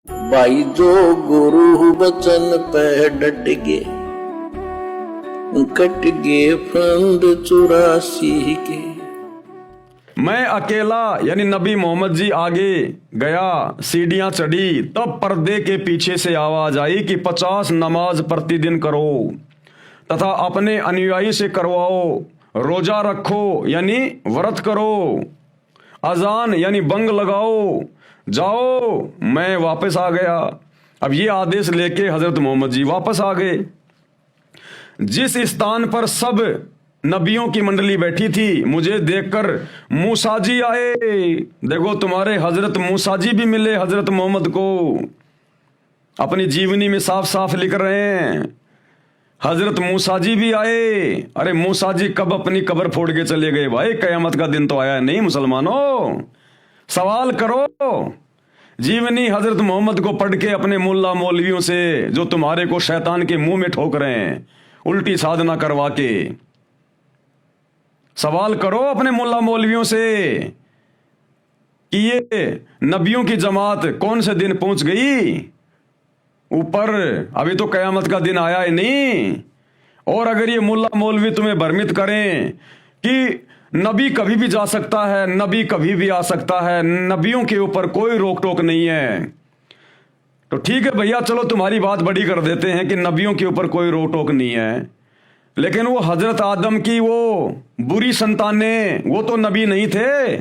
भाई जो गुरु बचन पे डट गे, कट गे फंद 84 के। मैं अकेला यानी नबी मोहम्मद जी आगे गया, सीढ़ियां चढ़ी, तब पर्दे के पीछे से आवाज आई कि 50 नमाज प्रतिदिन करो तथा अपने अनुयायी से करवाओ, रोजा रखो यानी व्रत करो, अजान यानी बंग लगाओ, जाओ। मैं वापस आ गया। अब ये आदेश लेके हजरत मोहम्मद जी वापस आ गए। जिस स्थान पर सब नबियों की मंडली बैठी थी, मुझे देखकर मूसा जी आए। देखो तुम्हारे हजरत मूसा जी भी मिले हजरत मोहम्मद को, अपनी जीवनी में साफ साफ लिख रहे हैं। हजरत मूसा जी भी आए। अरे मूसा जी कब अपनी कब्र फोड़ के चले गए भाई? कयामत का दिन तो आया नहीं मुसलमानों। सवाल करो। जीवनी हजरत मोहम्मद को पढ़ के अपने मुल्ला मौलवियों से, जो तुम्हारे को शैतान के मुंह में ठोक रहे हैं उल्टी साधना करवा के, सवाल करो अपने मुल्ला मौलवियों से कि ये नबियों की जमात कौन से दिन पहुंच गई ऊपर? अभी तो कयामत का दिन आया ही नहीं। और अगर ये मुल्ला मौलवी तुम्हें भ्रमित करें कि नबी कभी भी जा सकता है, नबी कभी भी आ सकता है, नबियों के ऊपर कोई रोक टोक नहीं है, तो ठीक है भैया, चलो तुम्हारी बात बड़ी कर देते हैं कि नबियों के ऊपर कोई रोक टोक नहीं है। लेकिन वो हजरत आदम की वो बुरी संतानें, वो तो नबी नहीं थे,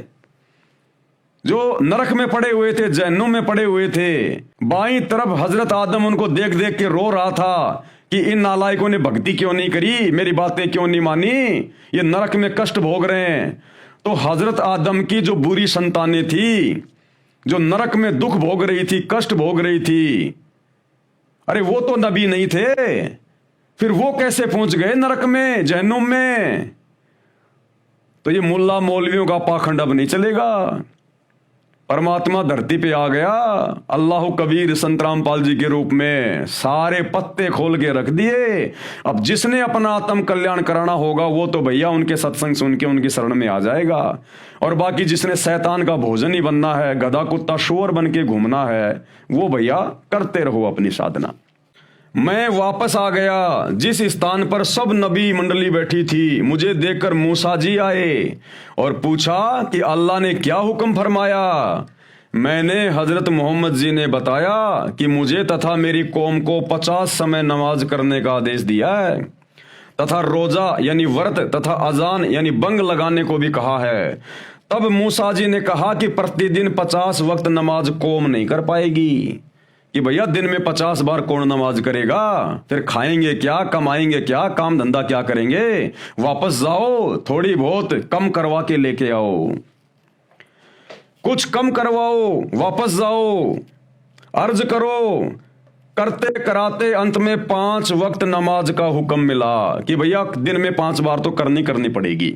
जो नरक में पड़े हुए थे, जहन्नुम में पड़े हुए थे। बाईं तरफ हजरत आदम उनको देख देख के रो रहा था कि इन नालायकों ने भक्ति क्यों नहीं करी, मेरी बातें क्यों नहीं मानी, ये नरक में कष्ट भोग रहे हैं। तो हजरत आदम की जो बुरी संतानें थी, जो नरक में दुख भोग रही थी, कष्ट भोग रही थी, अरे वो तो नबी नहीं थे, फिर वो कैसे पहुंच गए नरक में, जहन्नुम में? तो ये मुल्ला मौलवियों का पाखंड अब नहीं चलेगा। परमात्मा धरती पे आ गया, अल्लाह कबीर संत रामपाल जी के रूप में, सारे पत्ते खोल के रख दिए। अब जिसने अपना आत्म कल्याण कराना होगा वो तो भैया उनके सत्संग सुन के उनकी शरण में आ जाएगा। और बाकी जिसने शैतान का भोजन ही बनना है, गधा कुत्ता शुअर बन के घूमना है, वो भैया करते रहो अपनी साधना। मैं वापस आ गया। जिस स्थान पर सब नबी मंडली बैठी थी, मुझे देखकर मूसा जी आए और पूछा कि अल्लाह ने क्या हुक्म फरमाया। मैंने हजरत मोहम्मद जी ने बताया कि मुझे तथा मेरी कौम को 50 समय नमाज करने का आदेश दिया है, तथा रोजा यानी व्रत तथा अजान यानी बंग लगाने को भी कहा है। तब मूसा जी ने कहा कि प्रतिदिन 50 वक्त नमाज कौम नहीं कर पाएगी, कि भैया दिन में 50 बार कौन नमाज करेगा? फिर खाएंगे क्या, कमाएंगे क्या, काम धंधा क्या करेंगे? वापस जाओ, थोड़ी बहुत कम करवा के लेके आओ, कुछ कम करवाओ, वापस जाओ, अर्ज करो। करते कराते अंत में 5 वक्त नमाज का हुक्म मिला कि भैया दिन में 5 बार तो करनी पड़ेगी।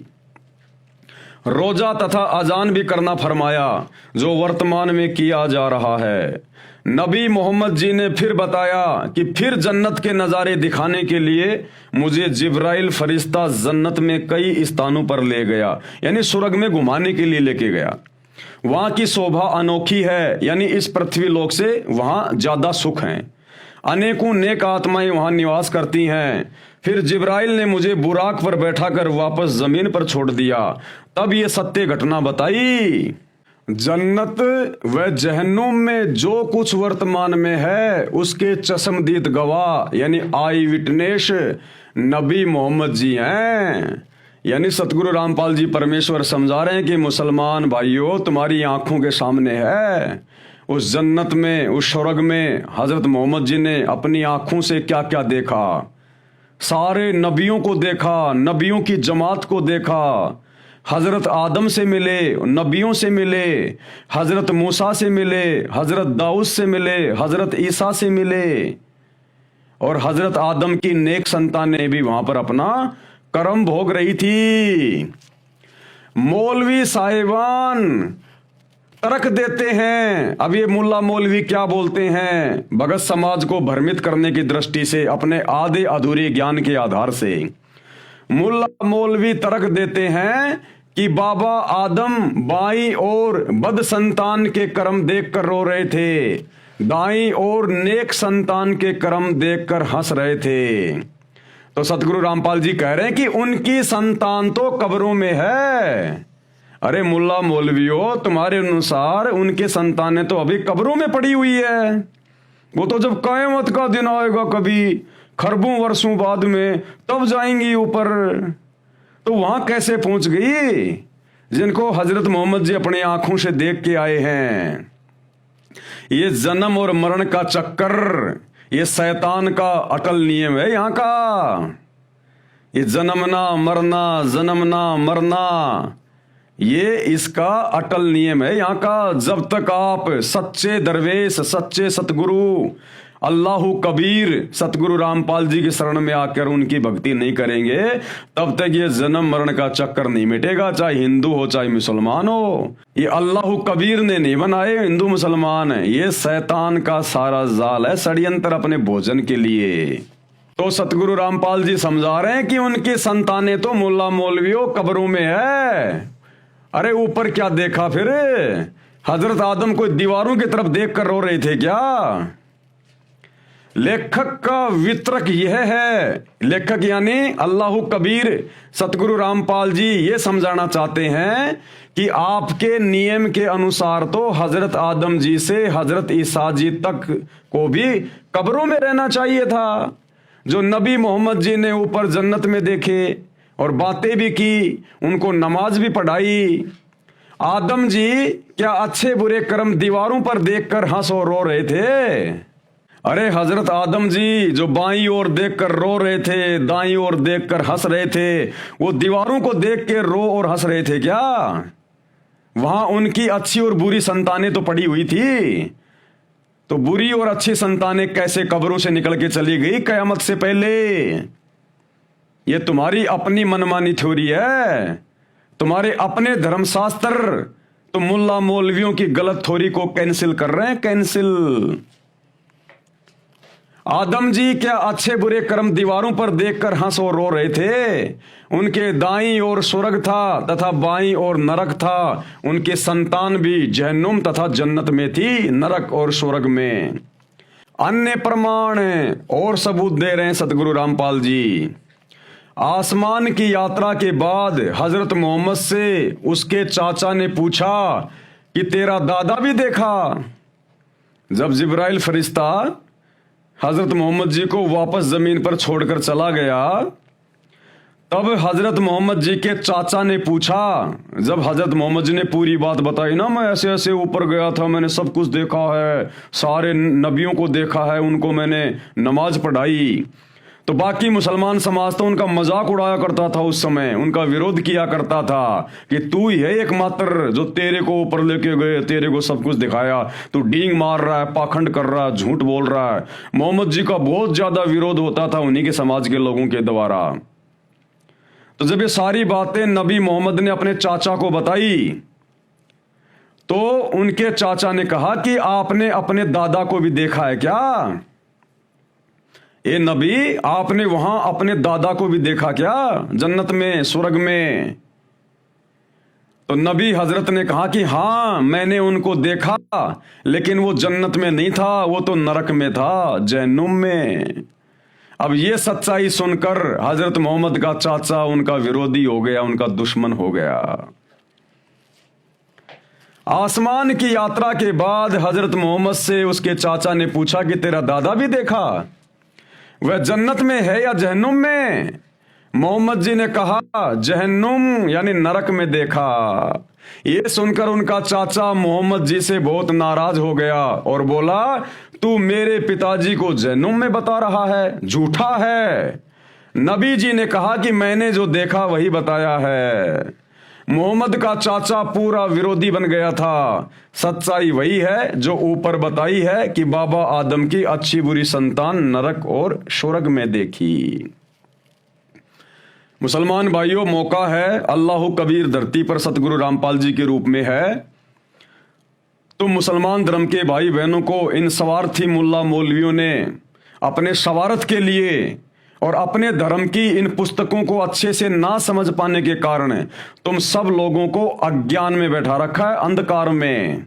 रोजा तथा अजान भी करना फरमाया, जो वर्तमान में किया जा रहा है। नबी मोहम्मद जी ने फिर बताया कि फिर जन्नत के नज़ारे दिखाने के लिए मुझे जिब्राइल फरिश्ता जन्नत में कई स्थानों पर ले गया, यानी स्वर्ग में घुमाने के लिए लेके गया। वहां की शोभा अनोखी है, यानी इस पृथ्वी लोक से वहां ज्यादा सुख है। अनेकों नेक आत्माएं वहां निवास करती हैं। फिर जिब्राइल ने मुझे बुराक पर बैठाकर वापस जमीन पर छोड़ दिया। तब ये सत्य घटना बताई। जन्नत व जहन्नुम में जो कुछ वर्तमान में है उसके चश्मदीद गवाह यानी आई विटनेस नबी मोहम्मद जी हैं। यानी सतगुरु रामपाल जी परमेश्वर समझा रहे हैं कि मुसलमान भाइयों, तुम्हारी आंखों के सामने है उस जन्नत में, उस स्वर्ग में हजरत मोहम्मद जी ने अपनी आंखों से क्या क्या देखा। सारे नबियों को देखा, नबियों की जमात को देखा, हजरत आदम से मिले, नबियों से मिले, हजरत मूसा से मिले, हजरत दाऊद से मिले, हजरत ईसा से मिले, और हजरत आदम की नेक संतानें भी वहां पर अपना कर्म भोग रही थी। मौलवी साहिबान तर्क देते हैं। अब ये मुल्ला मौलवी क्या बोलते हैं? भगत समाज को भ्रमित करने की दृष्टि से, अपने आधे अधूरे ज्ञान के आधार से मुल्ला मौलवी तर्क देते हैं कि बाबा आदम बाई और बद संतान के कर्म देख कर रो रहे थे, दाईं ओर नेक संतान के कर्म देखकर हंस रहे थे। तो सतगुरु रामपाल जी कह रहे हैं कि उनकी संतान तो कब्रों में है। अरे मुल्ला मौलवियों, तुम्हारे अनुसार उनके संतानें तो अभी कब्रों में पड़ी हुई है। वो तो जब क़यामत का दिन आएगा कभी खरबों वर्षों बाद में, तब जाएंगी ऊपर। तो वहां कैसे पहुंच गई जिनको हजरत मोहम्मद जी अपनी आंखों से देख के आए हैं? ये जन्म और मरण का चक्कर, ये शैतान का अटल नियम है यहाँ का। ये जन्मना मरना, जन्मना मरना, ये इसका अटल नियम है यहाँ का। जब तक आप सच्चे दरवेश, सच्चे सतगुरु अल्लाहु कबीर सतगुरु रामपाल जी की शरण में आकर उनकी भक्ति नहीं करेंगे, तब तक ये जन्म मरण का चक्कर नहीं मिटेगा, चाहे हिंदू हो चाहे मुसलमान हो। ये अल्लाहु कबीर ने नहीं बनाए हिंदू मुसलमान, ये शैतान का सारा जाल है, षड्यंत्र अपने भोजन के लिए। तो सतगुरु रामपाल जी समझा रहे हैं कि उनकी संतानें तो मुल्ला मौलवियों कब्रों में है। अरे ऊपर क्या देखा फिर? हजरत आदम को दीवारों की तरफ देखकर रो रहे थे क्या? लेखक का वितरक यह है, लेखक यानी अल्लाहु कबीर सतगुरु रामपाल जी ये समझाना चाहते हैं कि आपके नियम के अनुसार तो हजरत आदम जी से हजरत ईसा जी तक को भी कब्रों में रहना चाहिए था। जो नबी मोहम्मद जी ने ऊपर जन्नत में देखे और बातें भी की, उनको नमाज भी पढ़ाई। आदम जी क्या अच्छे बुरे कर्म दीवारों पर देखकर हंस और रो रहे थे? अरे हजरत आदम जी जो बाईं ओर देखकर रो रहे थे, दाईं ओर देखकर हंस रहे थे, वो दीवारों को देख के रो और हंस रहे थे क्या? वहां उनकी अच्छी और बुरी संतानें तो पड़ी हुई थी। तो बुरी और अच्छी संतानें कैसे कब्रों से निकल के चली गई कयामत से पहले? ये तुम्हारी अपनी मनमानी थ्योरी है, तुम्हारे अपने धर्मशास्त्र। तो मुल्ला मौलवियों की गलत थ्योरी को कैंसिल कर रहे हैं, कैंसिल। आदम जी क्या अच्छे बुरे कर्म दीवारों पर देखकर हंस और रो रहे थे? उनके दाईं ओर स्वर्ग था तथा बाईं ओर नरक था। उनके संतान भी जहन्नुम तथा जन्नत में थी, नरक और स्वर्ग में। अन्य प्रमाण और सबूत दे रहे हैं सतगुरु रामपाल जी। आसमान की यात्रा के बाद हजरत मोहम्मद से उसके चाचा ने पूछा कि तेरा दादा भी देखा? जब जिब्राइल फरिश्ता हजरत मोहम्मद जी को वापस जमीन पर छोड़कर चला गया, तब हजरत मोहम्मद जी के चाचा ने पूछा, जब हजरत मोहम्मद जी ने पूरी बात बताई ना, मैं ऐसे ऐसे ऊपर गया था, मैंने सब कुछ देखा है, सारे नबियों को देखा है, उनको मैंने नमाज पढ़ाई। तो बाकी मुसलमान समाज तो उनका मजाक उड़ाया करता था, उस समय उनका विरोध किया करता था कि तू ही है एकमात्र जो तेरे को ऊपर लेके गए, तेरे को सब कुछ दिखाया, तू डींग मार रहा है, पाखंड कर रहा है, झूठ बोल रहा है। मोहम्मद जी का बहुत ज्यादा विरोध होता था उन्हीं के समाज के लोगों के द्वारा। तो जब ये सारी बातें नबी मोहम्मद ने अपने चाचा को बताई, तो उनके चाचा ने कहा कि आपने अपने दादा को भी देखा है क्या? ए नबी, आपने वहां अपने दादा को भी देखा क्या जन्नत में, स्वर्ग में? तो नबी हजरत ने कहा कि हाँ मैंने उनको देखा, लेकिन वो जन्नत में नहीं था, वो तो नरक में था, जहन्नुम में। अब ये सच्चाई सुनकर हजरत मोहम्मद का चाचा उनका विरोधी हो गया, उनका दुश्मन हो गया। आसमान की यात्रा के बाद हजरत मोहम्मद से उसके चाचा ने पूछा कि तेरा दादा भी देखा? वह जन्नत में है या जहन्नुम में? मोहम्मद जी ने कहा जहन्नुम यानी नरक में देखा। ये सुनकर उनका चाचा मोहम्मद जी से बहुत नाराज हो गया और बोला, तू मेरे पिताजी को जहन्नुम में बता रहा है, झूठा है। नबी जी ने कहा कि मैंने जो देखा वही बताया है। मोहम्मद का चाचा पूरा विरोधी बन गया था। सच्चाई वही है जो ऊपर बताई है कि बाबा आदम की अच्छी बुरी संतान नरक और स्वर्ग में देखी। मुसलमान भाइयों, मौका है, अल्लाह कबीर धरती पर सतगुरु रामपाल जी के रूप में है। तो मुसलमान धर्म के भाई बहनों को इन स्वार्थी मुल्ला मौलवियों ने अपने स्वार्थ के लिए और अपने धर्म की इन पुस्तकों को अच्छे से ना समझ पाने के कारण तुम सब लोगों को अज्ञान में बैठा रखा है, अंधकार में।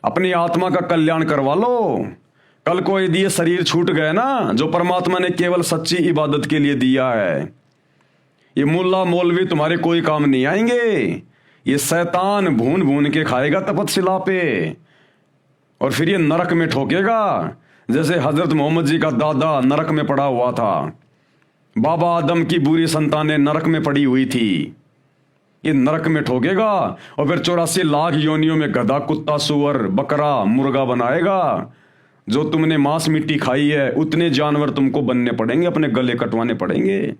अपनी आत्मा का कल्याण करवा लो। कल को यदि ये शरीर छूट गए ना, जो परमात्मा ने केवल सच्ची इबादत के लिए दिया है, ये मुल्ला मौलवी तुम्हारे कोई काम नहीं आएंगे। ये शैतान भून भून के खाएगा तपतशिला पे, और फिर ये नरक में ठोकेगा, जैसे हजरत मोहम्मद जी का दादा नरक में पड़ा हुआ था। बाबा आदम की बुरी संतानें नरक में पड़ी हुई थी। ये नरक में ठोकेगा और फिर 84 लाख योनियों में गधा, कुत्ता, सुअर, बकरा, मुर्गा बनाएगा। जो तुमने मांस मिट्टी खाई है, उतने जानवर तुमको बनने पड़ेंगे, अपने गले कटवाने पड़ेंगे।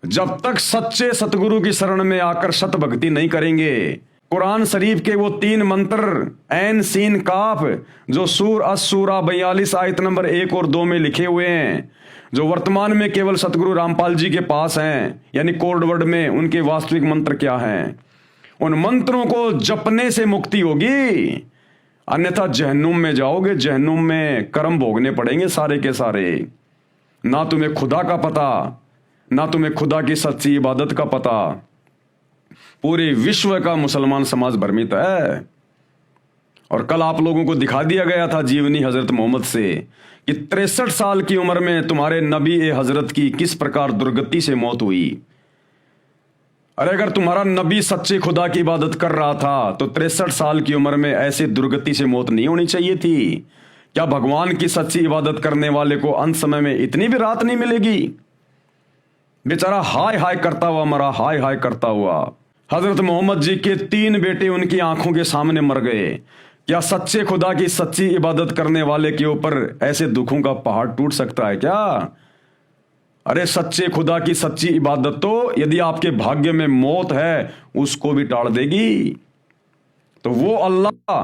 जब तक सच्चे सतगुरु की शरण में आकर सत भक्ति नहीं करेंगे। कुरान शरीफ के वो 3 मंत्र ऐन सीन काफ, जो सूर असूरा 42 आयत नंबर 1 और 2 में लिखे हुए हैं, जो वर्तमान में केवल सतगुरु रामपाल जी के पास हैं, यानी कोड वर्ड में उनके वास्तविक मंत्र क्या हैं, उन मंत्रों को जपने से मुक्ति होगी। अन्यथा जहन्नुम में जाओगे। जहन्नुम में कर्म भोगने पड़ेंगे सारे के सारे। ना तुम्हें खुदा का पता, ना तुम्हें खुदा की सच्ची इबादत का पता। पूरे विश्व का मुसलमान समाज भ्रमित है। और कल आप लोगों को दिखा दिया गया था जीवनी हजरत मोहम्मद से कि 63 साल की उम्र में तुम्हारे नबी ए हजरत की किस प्रकार दुर्गति से मौत हुई। अरे अगर तुम्हारा नबी सच्चे खुदा की इबादत कर रहा था तो 63 साल की उम्र में ऐसे दुर्गति से मौत नहीं होनी चाहिए थी। क्या भगवान की सच्ची इबादत करने वाले को अंत समय में इतनी भी रात नहीं मिलेगी? बेचारा हाय हाय करता हुआ मरा, हाय हाय करता हुआ। हजरत मोहम्मद जी के 3 बेटे उनकी आंखों के सामने मर गए। क्या सच्चे खुदा की सच्ची इबादत करने वाले के ऊपर ऐसे दुखों का पहाड़ टूट सकता है क्या? अरे सच्चे खुदा की सच्ची इबादत तो यदि आपके भाग्य में मौत है उसको भी टाल देगी। तो वो अल्लाह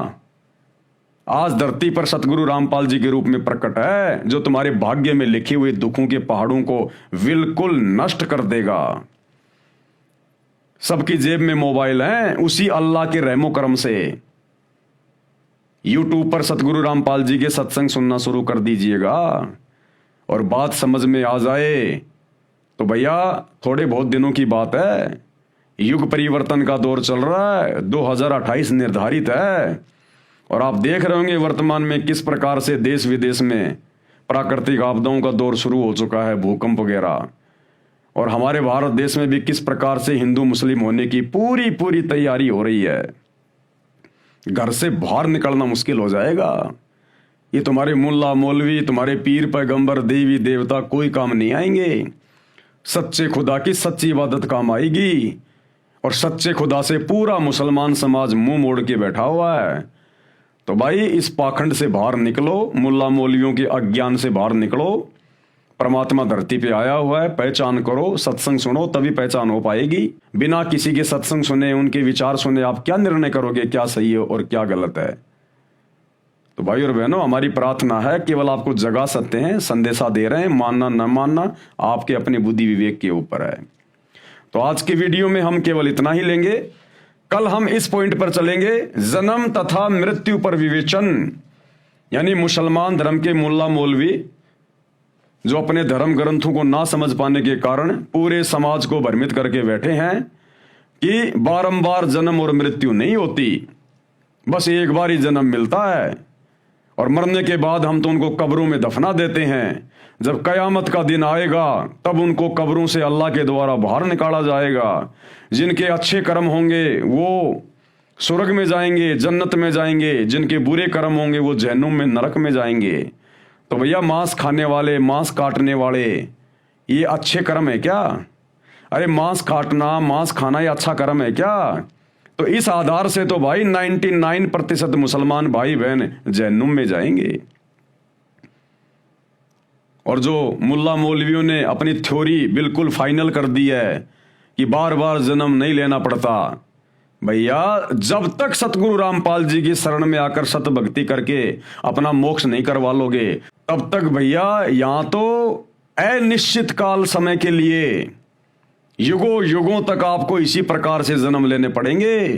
आज धरती पर सतगुरु रामपाल जी के रूप में प्रकट है, जो तुम्हारे भाग्य में लिखे हुए दुखों के पहाड़ों को बिल्कुल नष्ट कर देगा। सबकी जेब में मोबाइल है, उसी अल्लाह के रहमो करम से यूट्यूब पर सतगुरु रामपाल जी के सत्संग सुनना शुरू कर दीजिएगा। और बात समझ में आ जाए तो भैया थोड़े बहुत दिनों की बात है। युग परिवर्तन का दौर चल रहा है, 2028 निर्धारित है। और आप देख रहे होंगे वर्तमान में किस प्रकार से देश विदेश में प्राकृतिक आपदाओं का दौर शुरू हो चुका है, भूकंप वगैरह। और हमारे भारत देश में भी किस प्रकार से हिंदू मुस्लिम होने की पूरी पूरी तैयारी हो रही है। घर से बाहर निकलना मुश्किल हो जाएगा। ये तुम्हारे मुल्ला मौलवी, तुम्हारे पीर पैगंबर, देवी देवता कोई काम नहीं आएंगे। सच्चे खुदा की सच्ची इबादत काम आएगी। और सच्चे खुदा से पूरा मुसलमान समाज मुंह मोड़ के बैठा हुआ है। तो भाई इस पाखंड से बाहर निकलो, मुल्ला मौलवियों के अज्ञान से बाहर निकलो। परमात्मा धरती पे आया हुआ है, पहचान करो, सत्संग सुनो, तभी पहचान हो पाएगी। बिना किसी के सत्संग सुने, उनके विचार सुने आप क्या निर्णय करोगे क्या सही है और क्या गलत है? तो भाई और बहनों, हमारी प्रार्थना है, केवल आपको जगा सकते हैं, संदेशा दे रहे हैं, मानना न मानना आपके अपने बुद्धि विवेक के ऊपर है। तो आज की वीडियो में हम केवल इतना ही लेंगे। कल हम इस पॉइंट पर चलेंगे, जन्म तथा मृत्यु पर विवेचन। यानी मुसलमान धर्म के मुल्ला मौलवी जो अपने धर्म ग्रंथों को ना समझ पाने के कारण पूरे समाज को भ्रमित करके बैठे हैं कि बारंबार जन्म और मृत्यु नहीं होती, बस एक बार ही जन्म मिलता है और मरने के बाद हम तो उनको कब्रों में दफना देते हैं। जब कयामत का दिन आएगा तब उनको कब्रों से अल्लाह के द्वारा बाहर निकाला जाएगा। जिनके अच्छे कर्म होंगे वो स्वर्ग में जाएंगे, जन्नत में जाएंगे। जिनके बुरे कर्म होंगे वो जहन्नुम में, नरक में जाएंगे। तो भैया मांस खाने वाले, मांस काटने वाले, ये अच्छे कर्म है क्या? अरे मांस काटना, मांस खाना ये अच्छा कर्म है क्या? तो इस आधार से तो भाई 99% मुसलमान भाई बहन जहन्नुम में जाएंगे। और जो मुल्ला मौलवियों ने अपनी थ्योरी बिल्कुल फाइनल कर दी है कि बार बार जन्म नहीं लेना पड़ता, भैया जब तक सतगुरु रामपाल जी की शरण में आकर सत भक्ति करके अपना मोक्ष नहीं करवा लोगे, तब तक भैया यहां तो अनिश्चित काल समय के लिए युगों युगों तक आपको इसी प्रकार से जन्म लेने पड़ेंगे।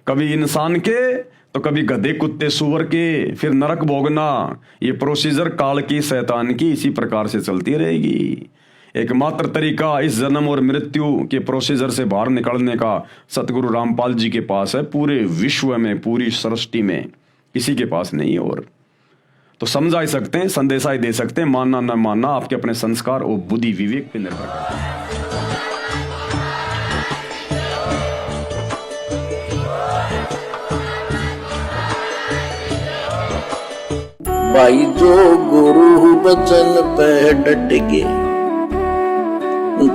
कभी इंसान के तो कभी गधे, कुत्ते, सुअर के, फिर नरक भोगना। ये प्रोसीजर काल की, शैतान की इसी प्रकार से चलती रहेगी। एकमात्र तरीका इस जन्म और मृत्यु के प्रोसीजर से बाहर निकलने का सतगुरु रामपाल जी के पास है। पूरे विश्व में, पूरी सृष्टि में किसी के पास नहीं है। और तो समझा ही सकते हैं, संदेशा ही दे सकते हैं, मानना न मानना आपके अपने संस्कार और बुद्धि विवेक पे निर्भर करता है। भाई जो गुरु बचन पे डट गे,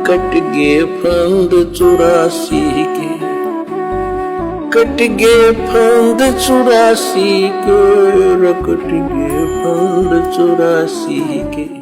कट गे फंद 84 के, कट गे फंद 84 के, कट गे फंद 84 के।